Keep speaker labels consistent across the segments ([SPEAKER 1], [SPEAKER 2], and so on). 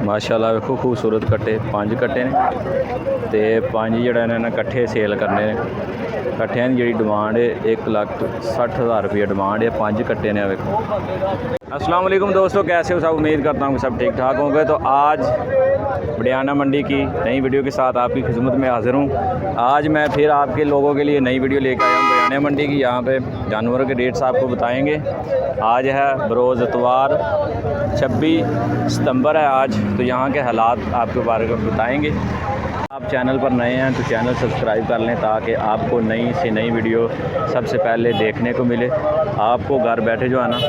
[SPEAKER 1] माशाल्लाह वेखो खूबसूरत कट्टे 5 कट्टे ने ते 5 जेह्ड़ा इन्होंने कट्ठे सेल करने ने। कट्ठियां की जी डिमांड है 1,60,000 रुपये डिमांड है। 5 कट्टे ने वेखो। अस्सलाम वालेकुम दोस्तों, कैसे हो सब? उम्मीद करता हूँ कि सब ठीक ठाक होंगे। तो आज बड़ियाना मंडी की नई वीडियो के साथ आपकी खिदमत में हाज़िर हूँ। आज मैं फिर आपके लोगों के लिए नई वीडियो लेकर आया हूँ बड़ियाना मंडी की। यहाँ पे जानवरों के रेट्स आपको बताएंगे। आज है बरोज़ इतवार 26 सितंबर है आज। तो यहाँ के हालात आपके बारे में बताएंगे। आप चैनल पर नए हैं तो चैनल सब्सक्राइब कर लें ताकि आपको नई से नई वीडियो सबसे पहले देखने को मिले। आपको घर बैठे जो है ना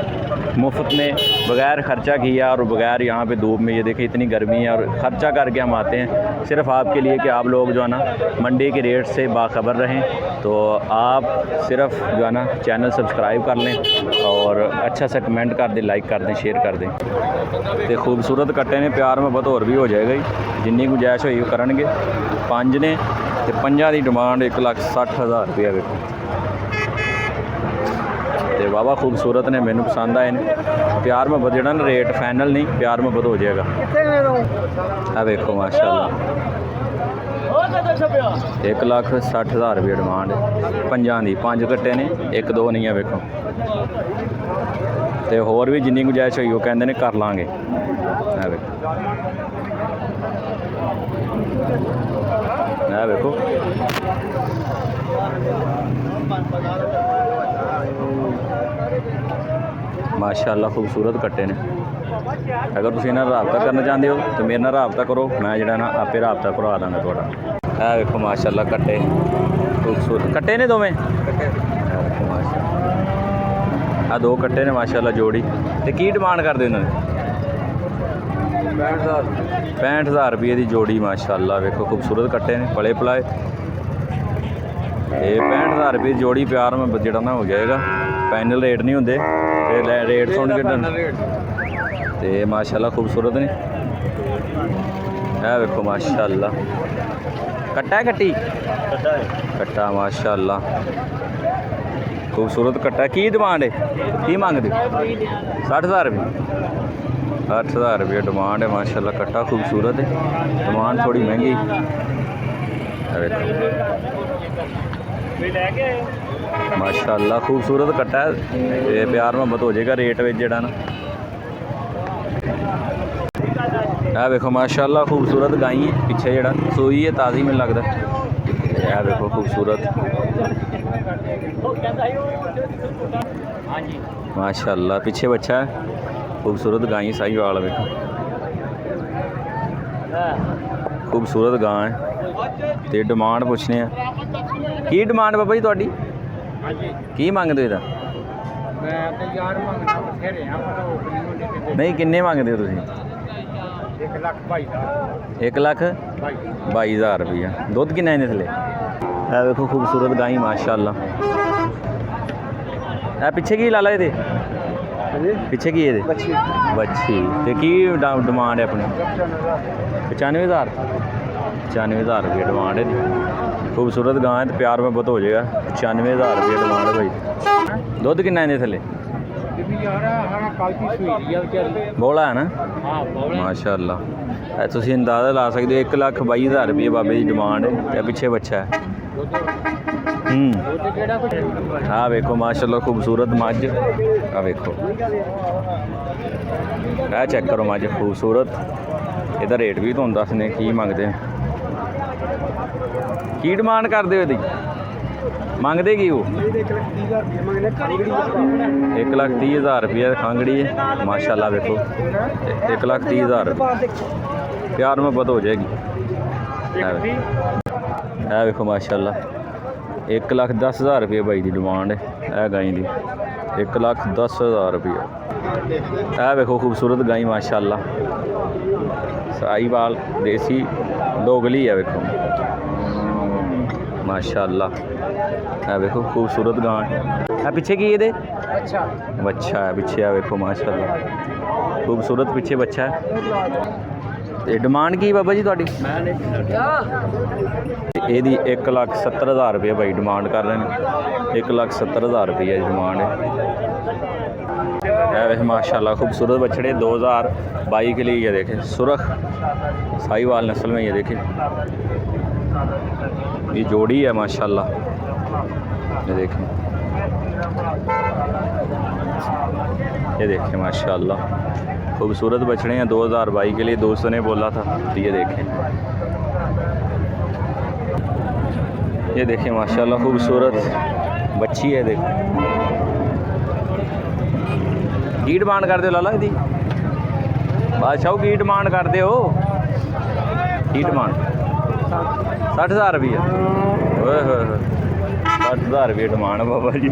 [SPEAKER 1] मुफ्त में बग़ैर ख़र्चा किया और बग़ैर यहाँ पे धूप में, ये देखिए इतनी गर्मी है और ख़र्चा करके हम आते हैं सिर्फ़ आपके लिए कि आप लोग जो है ना मंडी के रेट से बाखबर रहें। तो आप सिर्फ़ जो है ना चैनल सब्सक्राइब कर लें और अच्छा सा कमेंट कर दें, लाइक कर दें, शेयर कर दें। तो खूबसूरत कट्टे ने प्यार में और भी हो जाएगा ही, जिन्नी गुंजाइश होई करनगे। 5 ने ते 5 की डिमांड 1,60,000 रुपया। वेखो तो वाहवा खूबसूरत ने, मैनू पसंद आए ने। प्यार में जो ना रेट फाइनल नहीं, प्यार में हो जाएगा। आ वेखो माशाल्लाह 1,60,000 रुपये डिमांड है 5 की। 5 कट्टे ने, 1-2 नहीं है। वेखो तो होर भी जिन्नी गुंजाइश हुई वो कहते हैं कर लाँगे। वेखो माशाल्लाह खूबसूरत कट्टे ने। अगर तुम इन्हें रबता करना चाहते हो तो मेरे नाल रबता करो, मैं जो ना आपे रबता करवा देंगे थोड़ा। है वेखो माशाल्लाह कट्टे खूबसूरत कट्टे ने दोवें। आ 2 कट्टे ने माशाल्लाह जोड़ी। तो की डिमांड करते उन्होंने? 65,000 रुपये की जोड़ी माशाल्लाह। वेखो खूबसूरत कट्टे ने, पले पलाए। ये 65,000 रुपये की जोड़ी प्यार में जो ना हो जाएगा। फाइनल रेट नहीं होंगे, रेट सुन के तो माशाल्लाह खूबसूरत ने। है वेखो माशाल्लाह कट्टा है, कट्टी कट्टा माशाल्लाह खूबसूरत कट्टा। की डिमांड है, की मांगते? 60,000 रुपये। 60,000 रुपये डिमांड है माशाल्लाह। कट्टा खूबसूरत है, डिमांड थोड़ी महंगी। माशाल्लाह खूबसूरत कट्टा है, प्यार मोहब्बत हो जाएगा रेट में जड़ा ना। है वेखो माशाल्लाह खूबसूरत गाई है, पीछे जड़ा सोई है ताज़ी में लगता है। वेखो खूबसूरत माशाल्लाह, पीछे बच्चा है। खूबसूरत गाई साही वाल वेखो, खूबसूरत गां है। तो डिमांड पूछने की डिमांड बाबा जी थोड़ी की मंगते हो? नहीं किन्ने मंगते हो तुम? 1,22,000 रुपया। दुध किन्ना इन्हें थले? है वेखो खूबसूरत गाई माशाल्लाह। है पीछे की लाला ये पीछे की ये बच्ची। तो की डिमांड है अपनी? 95,000। 95,000 रुपये डिमांड है। खूबसूरत गां है तो प्यार में हो जाएगा। 95,000 रुपये डिमांड है भाई। दुध किन्ना इन्हें थले? बोला है ना माशाल्लाह। तुम अंदाज़ा ला सकते हो 1,22,000 रुपये बाबे की डिमांड है। पीछे बच्चा है। हाँ वेखो माशाल्लाह खूबसूरत मझ। आ वेखो है, चेक करो मझ खूबसूरत। ਇਹਦਾ रेट भी तुम दसने की मंगते हैं, की डिमांड करते हो? यदि मंगते की वो 1,30,000 रुपया खांगड़ी है माशाल्लाह। वेखो 1,30,000 प्यार में हो जाएगी। है वेखो माशाल्लाह 1,10,000 रुपये भाई की डिमांड है गाई की। 1,10,000 रुपया। है वेखो खूबसूरत गाई माशाल्लाह, साहीवाल देसी दोगली है। वेखो माशाल्लाह। है वेखो खूबसूरत गां है। पीछे की ये बच्चा है, पीछे है वेखो माशाल्लाह खूबसूरत पीछे बच्चा है। डिमांड की बाबा जी थोड़ी? यदी 1,70,000 रुपये भाई डिमांड कर रहे हैं। 1,70,000 रुपये डिमांड है। माशाल्लाह खूबसूरत बछड़े 2022 के लिए। ये देखें सुरख साहिवाल नस्ल में, ये देखें ये जोड़ी है माशाल्लाह। ये देखें, ये देखें माशाल्लाह खूबसूरत बछड़े हैं 2022 के लिए। दोस्तों ने बोला था। ये देखें, ये देखें माशाल्लाह खूबसूरत बच्ची है। देखो की डिमांड कर दो लाला दी बादशाह, की डिमांड कर दो, की डिमांड 60,000 रुपये। 60,000 रुपये डिमांड बाबा जी।